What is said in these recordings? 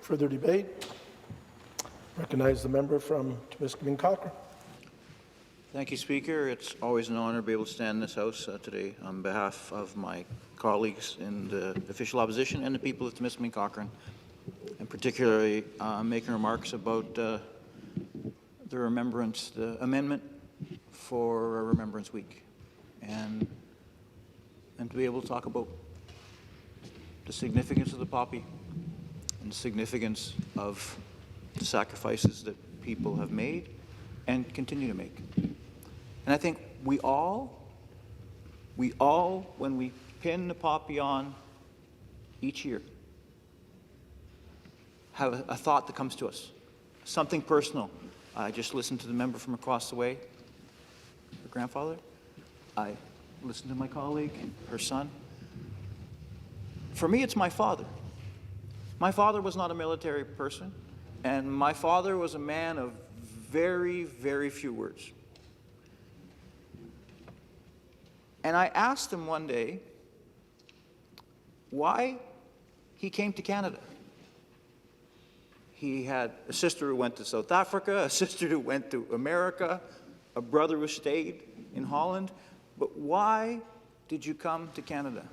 Further debate? Recognize the member from Timiskaming-Cochrane. Thank you, Speaker. It's always an honour to be able to stand in this House today on behalf of my colleagues in the official opposition and the people of Timiskaming-Cochrane, and particularly making remarks about the Remembrance, the amendment for Remembrance Week, and to be able to talk about the significance of the poppy and the significance of the sacrifices that people have made and continue to make. And I think we all, when we pin the poppy on each year, have a thought that comes to us, something personal. I just listened to the member from across the way, her grandfather. I listened to my colleague, her son. For me, it's my father. My father was not a military person, and my father was a man of very, very few words. And I asked him one day why he came to Canada. He had a sister who went to South Africa, a sister who went to America, a brother who stayed in Holland. But why did you come to Canada?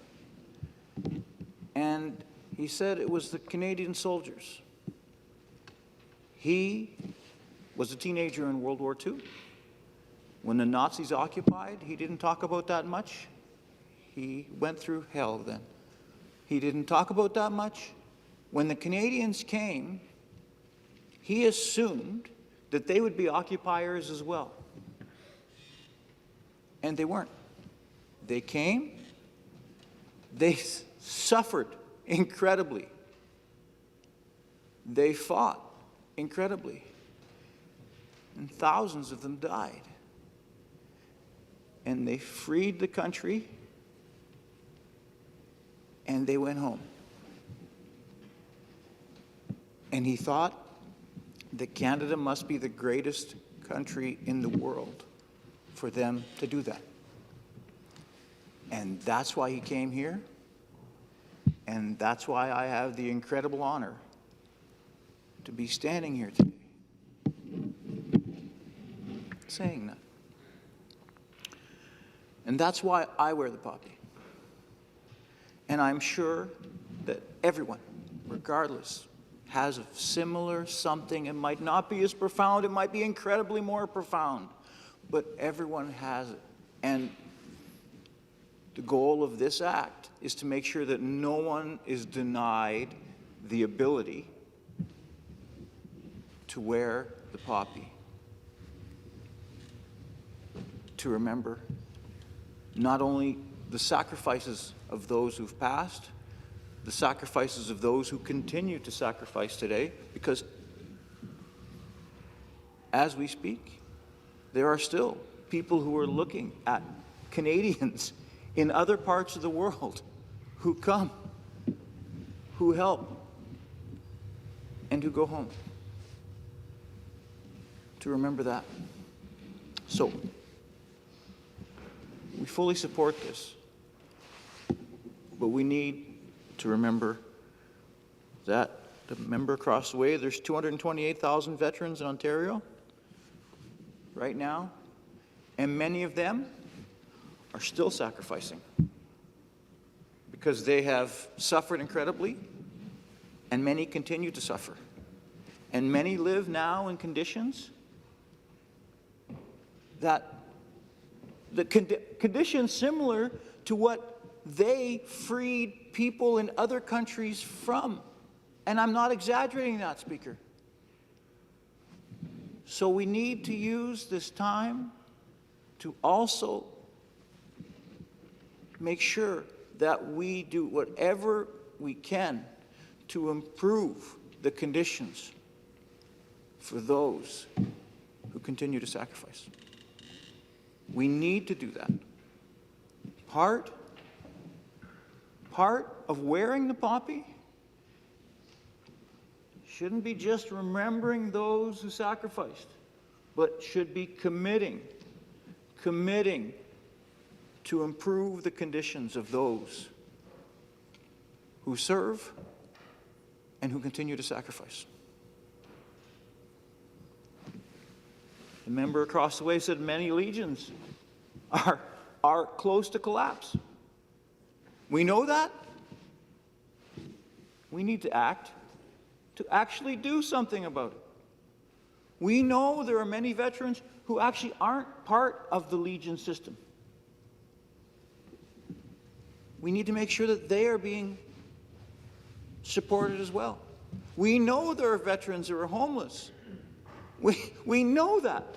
And he said it was the Canadian soldiers. He was a teenager in World War II. When the Nazis occupied, he didn't talk about that much. He went through hell then. He didn't talk about that much. When the Canadians came, he assumed that they would be occupiers as well. And they weren't. They came, they suffered incredibly. They fought incredibly. And thousands of them died. And they freed the country, and they went home. And he thought that Canada must be the greatest country in the world for them to do that. And that's why he came here, and that's why I have the incredible honor to be standing here today saying that. And that's why I wear the poppy. And I'm sure that everyone, regardless, has a similar something. It might not be as profound, it might be incredibly more profound, but everyone has it. And the goal of this act is to make sure that no one is denied the ability to wear the poppy, to remember not only the sacrifices of those who've passed, the sacrifices of those who continue to sacrifice today, because as we speak, there are still people who are looking at Canadians in other parts of the world who come, who help, and who go home. To remember that. So, we fully support this, but we need to remember that the member across the way, there's 228,000 veterans in Ontario right now, and many of them are still sacrificing because they have suffered incredibly, and many continue to suffer. And many live now in conditions that conditions similar to what they freed people in other countries from. And I'm not exaggerating that, Speaker. So we need to use this time to also make sure that we do whatever we can to improve the conditions for those who continue to sacrifice. We need to do that. Part of wearing the poppy shouldn't be just remembering those who sacrificed, but should be committing to improve the conditions of those who serve and who continue to sacrifice. The member across the way said many legions are close to collapse. We know that. We need to act, to actually do something about it. We know there are many veterans who actually aren't part of the Legion system. We need to make sure that they are being supported as well. We know there are veterans who are homeless. We know that.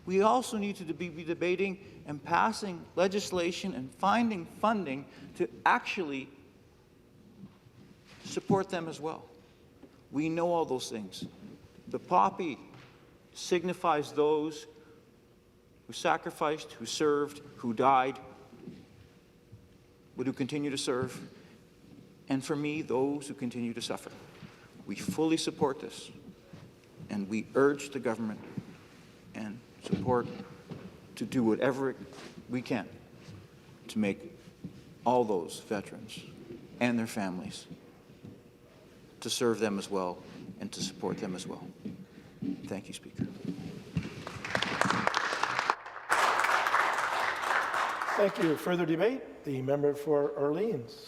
We also need to be debating and passing legislation and finding funding to actually support them as well. We know all those things. The poppy signifies those who sacrificed, who served, who died, but who continue to serve, and for me, those who continue to suffer. We fully support this, and we urge the government and support to do whatever we can to make all those veterans and their families, to serve them as well and to support them as well. Thank you, Speaker. Thank you. Further debate? The member for Orleans.